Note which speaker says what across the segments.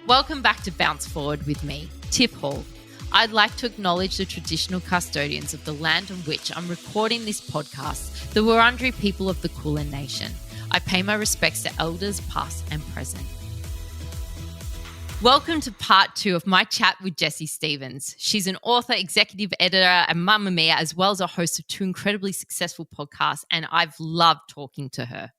Speaker 1: Welcome back to Bounce Forward with me, Tiff Hall. I'd like to acknowledge the traditional custodians of the land on which I'm recording this podcast, the Wurundjeri people of the Kulin Nation. I pay my respects to elders past and present. Welcome to part 2 of my chat with Jessie Stephens. She's an author, executive editor, and Mamma Mia, as well as a host of 2 incredibly successful podcasts, and I've loved talking to her.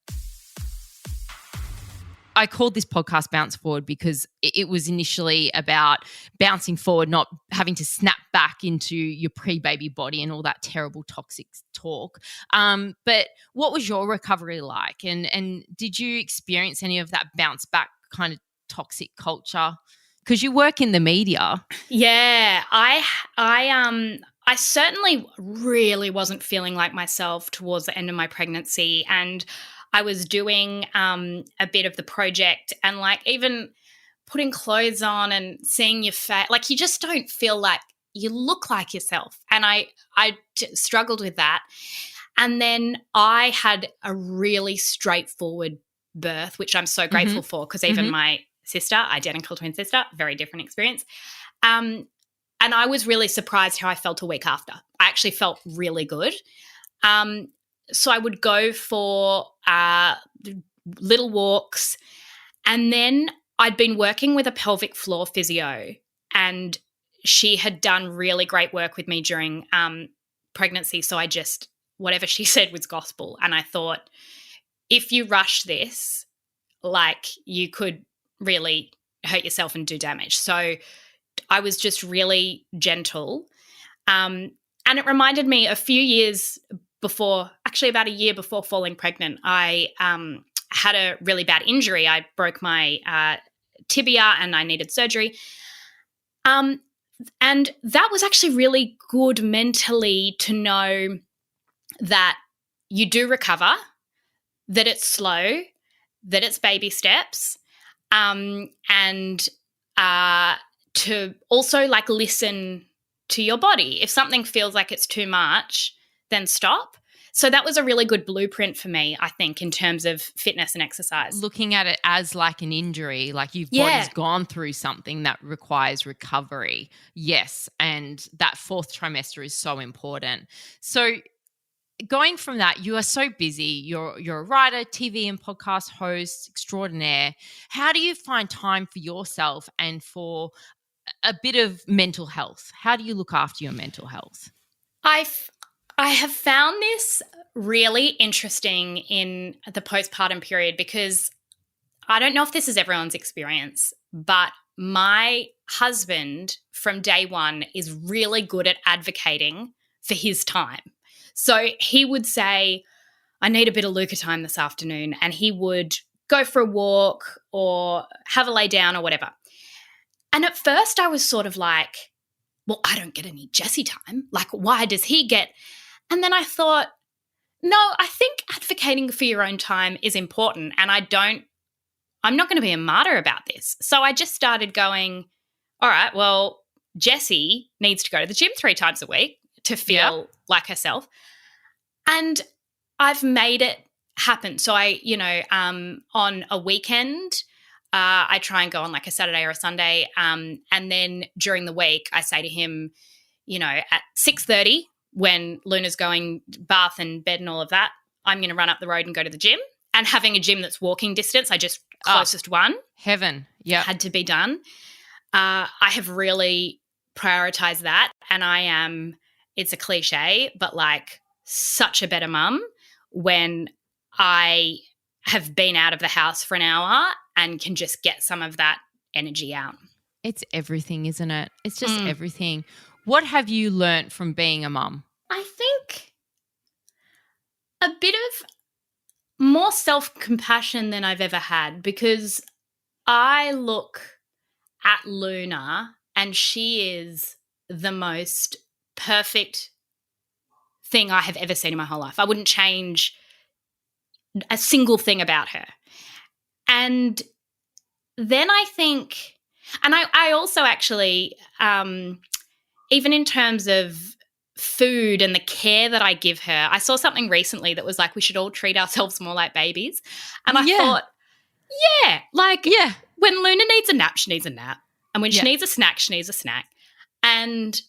Speaker 1: I called this podcast Bounce Forward because it was initially about bouncing forward, not having to snap back into your pre-baby body and all that terrible toxic talk. But what was your recovery like? And did you experience any of that bounce back kind of toxic culture? Because you work in the media.
Speaker 2: Yeah, I certainly really wasn't feeling like myself towards the end of my pregnancy, and I was doing a bit of the project and like even putting clothes on and seeing your face, like you just don't feel like you look like yourself. And I struggled with that. And then I had a really straightforward birth, which I'm so grateful for, because even my sister, identical twin sister, very different experience. And I was really surprised how I felt a week after. I actually felt really good. So I would go for little walks, and then I'd been working with a pelvic floor physio, and she had done really great work with me during pregnancy. So I just, whatever she said was gospel. And I thought, if you rush this, like you could really hurt yourself and do damage. So I was just really gentle. And it reminded me a few years before, actually about a year before falling pregnant, I had a really bad injury. I broke my tibia and I needed surgery. And that was actually really good mentally to know that you do recover, that it's slow, that it's baby steps, and to also like listen to your body. If something feels like it's too much, then stop. So that was a really good blueprint for me, I think, in terms of fitness and exercise.
Speaker 1: Looking at it as like an injury, like your body's gone through something that requires recovery. Yes, and that 4th trimester is so important. So going from that, you are so busy. You're a writer, TV and podcast host extraordinaire. How do you find time for yourself and for a bit of mental health? How do you look after your mental health?
Speaker 2: I have found this really interesting in the postpartum period, because I don't know if this is everyone's experience, but my husband from day one is really good at advocating for his time. So he would say, I need a bit of Luca time this afternoon, and he would go for a walk or have a lay down or whatever. And at first I was sort of like, well, I don't get any Jessie time. Like, why does he get? And then I thought, no, I think advocating for your own time is important, and I'm not going to be a martyr about this. So I just started going, all right, well, Jessie needs to go to the gym 3 times a week to feel like herself. And I've made it happen. So on a weekend, I try and go on like a Saturday or a Sunday. And then during the week, I say to him, at 6:30, when Luna's going bath and bed and all of that, I'm going to run up the road and go to the gym. And having a gym that's walking distance, closest one.
Speaker 1: Heaven. Yeah.
Speaker 2: Had to be done. I have really prioritized that. And it's a cliche, but like such a better mum when I have been out of the house for an hour and can just get some of that energy out.
Speaker 1: It's everything, isn't it? It's just everything. What have you learnt from being a mum?
Speaker 2: I think a bit of more self-compassion than I've ever had, because I look at Luna and she is the most perfect thing I have ever seen in my whole life. I wouldn't change a single thing about her. And then I think, and I also actually, even in terms of food and the care that I give her, I saw something recently that was like, we should all treat ourselves more like babies. And I thought, when Luna needs a nap, she needs a nap. And when she
Speaker 1: Yeah.
Speaker 2: needs a snack, she needs a snack. And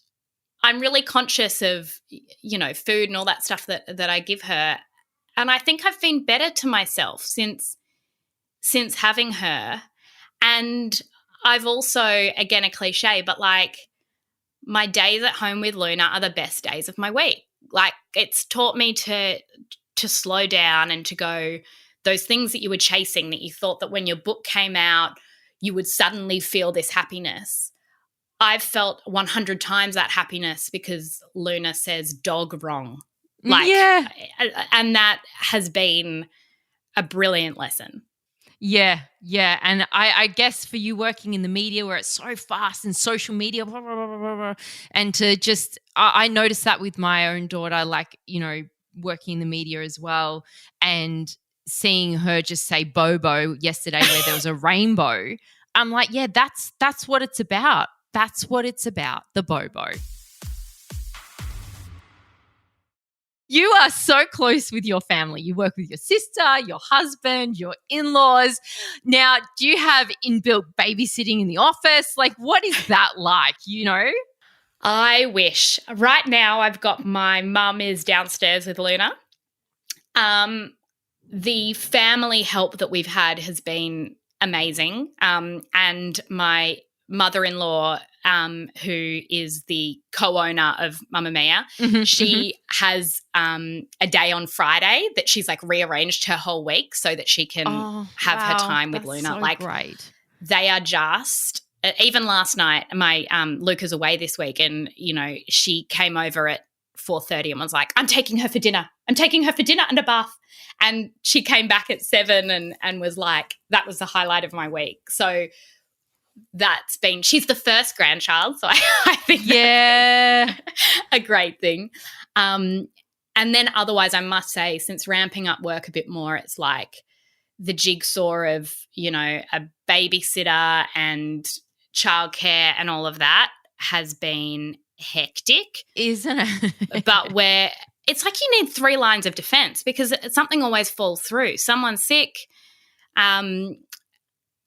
Speaker 2: I'm really conscious of, you know, food and all that stuff that I give her. And I think I've been better to myself since having her. And I've also, again, a cliche, but like my days at home with Luna are the best days of my week. Like it's taught me to slow down and to go, those things that you were chasing, that you thought that when your book came out, you would suddenly feel this happiness. I've felt 100 times that happiness because Luna says dog wrong. Like,
Speaker 1: yeah.
Speaker 2: And that has been a brilliant lesson.
Speaker 1: Yeah, yeah. And I guess for you working in the media where it's so fast and social media, blah, blah, blah, blah, blah, and to just, I noticed that with my own daughter, like, you know, working in the media as well, and seeing her just say Bobo yesterday where there was a rainbow. I'm like, yeah, that's what it's about. That's what it's about, the Bobo. You are so close with your family. You work with your sister, your husband, your in-laws. Now, do you have inbuilt babysitting in the office? Like, what is that like, you know?
Speaker 2: I wish. Right now, I've got my mum is downstairs with Luna. The family help that we've had has been amazing. And my mother-in-law, who is the co-owner of Mamma Mia, she has a day on Friday that she's like rearranged her whole week so that she can have her time with Luna.
Speaker 1: So
Speaker 2: like
Speaker 1: great.
Speaker 2: They are just even last night. My Luca's away this week, and you know she came over at 4:30 and was like, "I'm taking her for dinner. I'm taking her for dinner and a bath." And she came back at 7 and was like, "That was the highlight of my week." So that's been, she's the first grandchild, so I think that's a great thing. And then otherwise, I must say, since ramping up work a bit more, it's like the jigsaw of, you know, a babysitter and childcare and all of that has been hectic.
Speaker 1: Isn't it?
Speaker 2: But where it's like you need 3 lines of defense because something always falls through. Someone's sick, and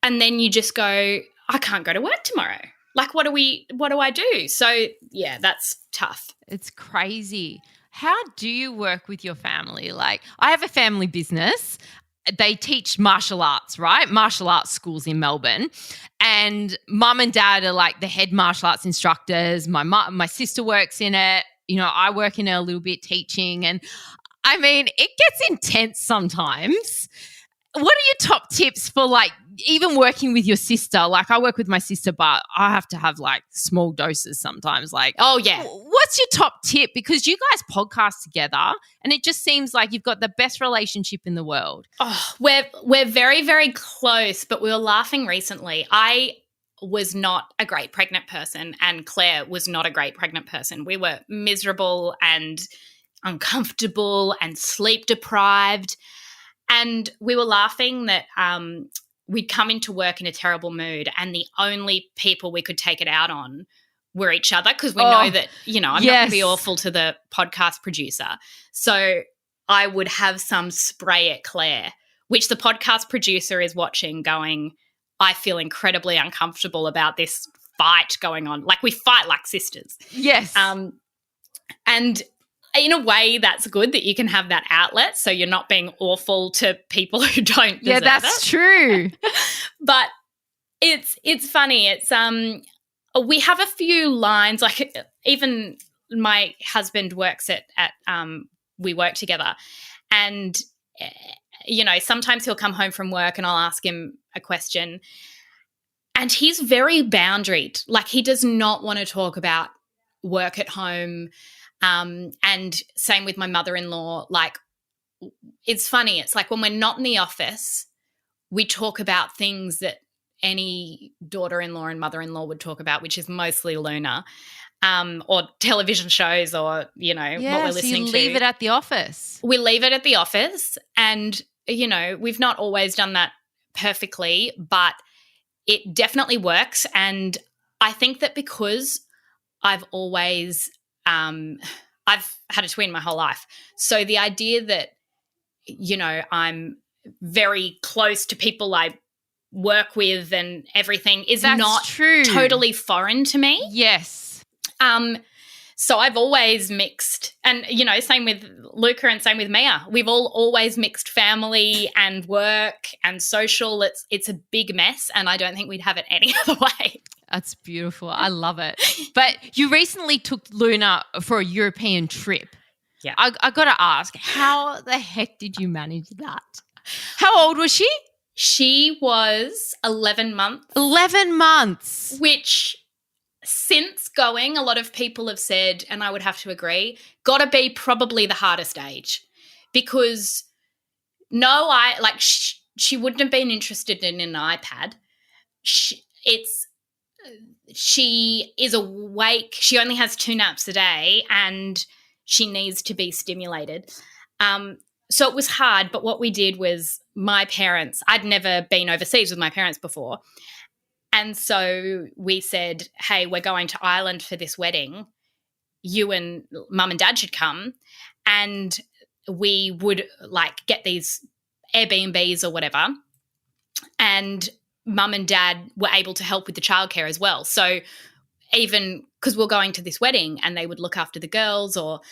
Speaker 2: then you just go, I can't go to work tomorrow. Like, what do I do? So, yeah, that's tough.
Speaker 1: It's crazy. How do you work with your family? Like, I have a family business. They teach martial arts, right? Martial arts schools in Melbourne. And mum and dad are like the head martial arts instructors. My sister works in it. You know, I work in it a little bit teaching. And I mean, it gets intense sometimes. What are your top tips for like even working with your sister? Like I work with my sister, but I have to have like small doses sometimes. Like,
Speaker 2: oh yeah.
Speaker 1: What's your top tip? Because you guys podcast together and it just seems like you've got the best relationship in the world.
Speaker 2: Oh, we're very, very close, but we were laughing recently. I was not a great pregnant person and Claire was not a great pregnant person. We were miserable and uncomfortable and sleep deprived. And we were laughing that we'd come into work in a terrible mood and the only people we could take it out on were each other because we know that, you know, I'm not going to be awful to the podcast producer. So I would have some spray at Claire, which the podcast producer is watching going, I feel incredibly uncomfortable about this fight going on. Like we fight like sisters.
Speaker 1: Yes.
Speaker 2: And in a way, that's good that you can have that outlet so you're not being awful to people who don't deserve
Speaker 1: that's true.
Speaker 2: But it's funny. It's we have a few lines, like even my husband works at we work together and, you know, sometimes he'll come home from work and I'll ask him a question and he's very boundaried. Like he does not want to talk about work at home. And same with my mother-in-law, like it's funny. It's like when we're not in the office, we talk about things that any daughter-in-law and mother-in-law would talk about, which is mostly Luna, or television shows or, you know, what we're listening to.
Speaker 1: So you leave it at the office.
Speaker 2: We leave it at the office and, you know, we've not always done that perfectly, but it definitely works. And I think that because I've always I've had a twin my whole life. So the idea that, you know, I'm very close to people I work with and everything is
Speaker 1: That's
Speaker 2: not
Speaker 1: true.
Speaker 2: Totally foreign to me.
Speaker 1: Yes.
Speaker 2: So I've always mixed, and, same with Luca and same with Mia. We've always mixed family and work and social. It's a big mess, and I don't think we'd have it any other way.
Speaker 1: That's beautiful. I love it. But you recently took Luna for a European trip.
Speaker 2: Yeah.
Speaker 1: I got to ask, how the heck did you manage that? How old was she?
Speaker 2: She was 11 months.
Speaker 1: 11 months.
Speaker 2: Which, since going, a lot of people have said, and I would have to agree, got to be probably the hardest age, because she wouldn't have been interested in an iPad. She is awake. She only has 2 naps a day, and she needs to be stimulated. So it was hard, but what we did was my parents, I'd never been overseas with my parents before. And so we said, hey, we're going to Ireland for this wedding. You and mum and dad should come. And we would get these Airbnbs or whatever. And mum and dad were able to help with the childcare as well. So even because we're going to this wedding, and they would look after the girls, or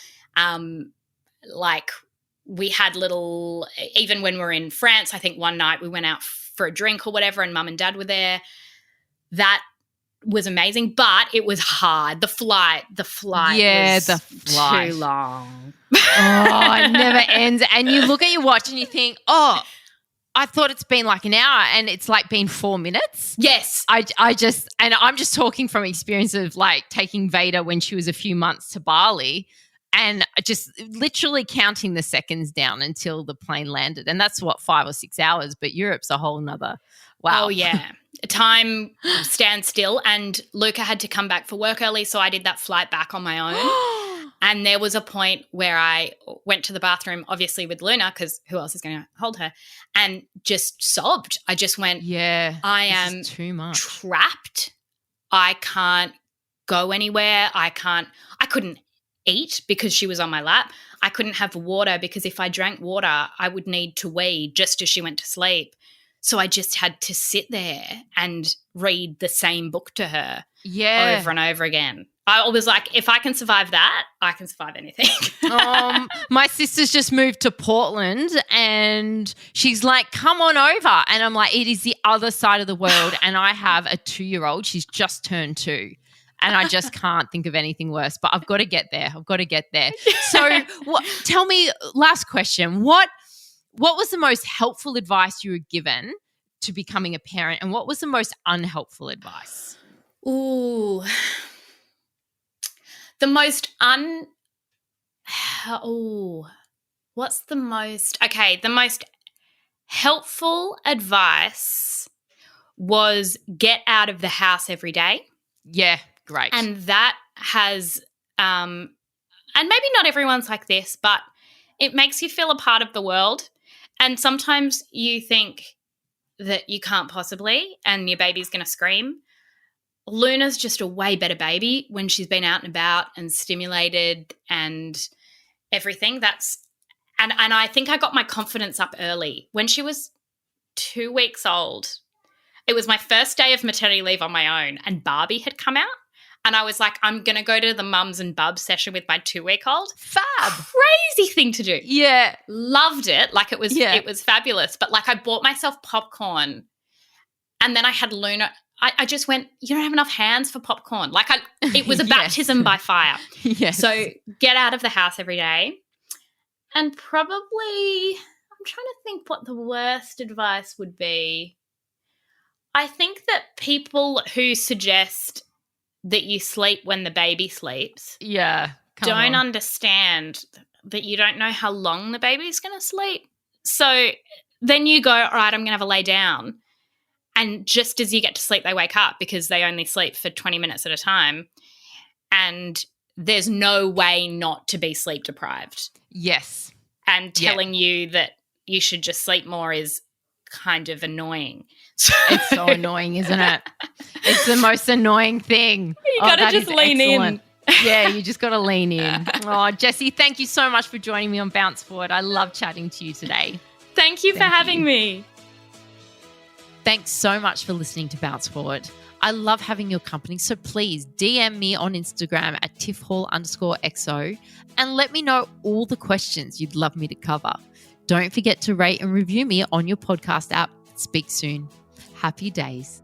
Speaker 2: we had little, even when we were in France, I think one night we went out for a drink or whatever, and mum and dad were there. That was amazing, but it was hard. The flight was too long.
Speaker 1: It never ends. And you look at your watch and you think, oh, I thought it's been like an hour, and it's been 4 minutes.
Speaker 2: Yes.
Speaker 1: I'm just talking from experience of taking Veda when she was a few months to Bali, and just literally counting the seconds down until the plane landed. And that's 5 or 6 hours, but Europe's a whole nother, wow.
Speaker 2: Oh, yeah. Time stands still, and Luca had to come back for work early, so I did that flight back on my own. And there was a point where I went to the bathroom, obviously with Luna, because who else is going to hold her, and just sobbed. I just went, I am
Speaker 1: too much.
Speaker 2: Trapped. I can't go anywhere. I couldn't eat because she was on my lap. I couldn't have water because if I drank water, I would need to wee just as she went to sleep. So I just had to sit there and read the same book to her over and over again. I was like, if I can survive that, I can survive anything.
Speaker 1: My sister's just moved to Portland, and she's like, come on over. And I'm like, it is the other side of the world, and I have a 2-year-old. She's just turned 2. And I just can't think of anything worse, but I've got to get there. So tell me, last question, what was the most helpful advice you were given to becoming a parent, and what was the most unhelpful advice?
Speaker 2: Ooh. The most the most helpful advice was get out of the house every day.
Speaker 1: Yeah, great.
Speaker 2: And that has and maybe not everyone's like this, but it makes you feel a part of the world. And sometimes you think that you can't possibly, and your baby's going to scream. Luna's just a way better baby when she's been out and about and stimulated and everything. And I think I got my confidence up early. When she was 2 weeks old, it was my first day of maternity leave on my own, and Barbie had come out. And I was like, I'm going to go to the mums and bubs session with my 2-week-old.
Speaker 1: Fab.
Speaker 2: Crazy thing to do.
Speaker 1: Yeah.
Speaker 2: Loved it. It was fabulous. But I bought myself popcorn, and then I had Luna. I just went, you don't have enough hands for popcorn. It was a baptism by fire.
Speaker 1: Yes.
Speaker 2: So get out of the house every day. And probably, I'm trying to think what the worst advice would be. I think that people who suggest that you sleep when the baby sleeps don't understand that you don't know how long the baby's going to sleep. So then you go, all right, I'm going to have a lay down. And just as you get to sleep, they wake up because they only sleep for 20 minutes at a time. And there's no way not to be sleep deprived.
Speaker 1: Yes.
Speaker 2: And telling you that you should just sleep more is kind of annoying.
Speaker 1: It's so annoying, isn't it? It's the most annoying thing.
Speaker 2: You got to just lean in.
Speaker 1: Yeah, you just got to lean in. Oh, Jessie, thank you so much for joining me on Bounce Forward. I love chatting to you today.
Speaker 2: Thank you for having me.
Speaker 1: Thanks so much for listening to Bounce Forward. I love having your company, so please DM me on Instagram at tiffhall_xo and let me know all the questions you'd love me to cover. Don't forget to rate and review me on your podcast app. Speak soon. Happy days.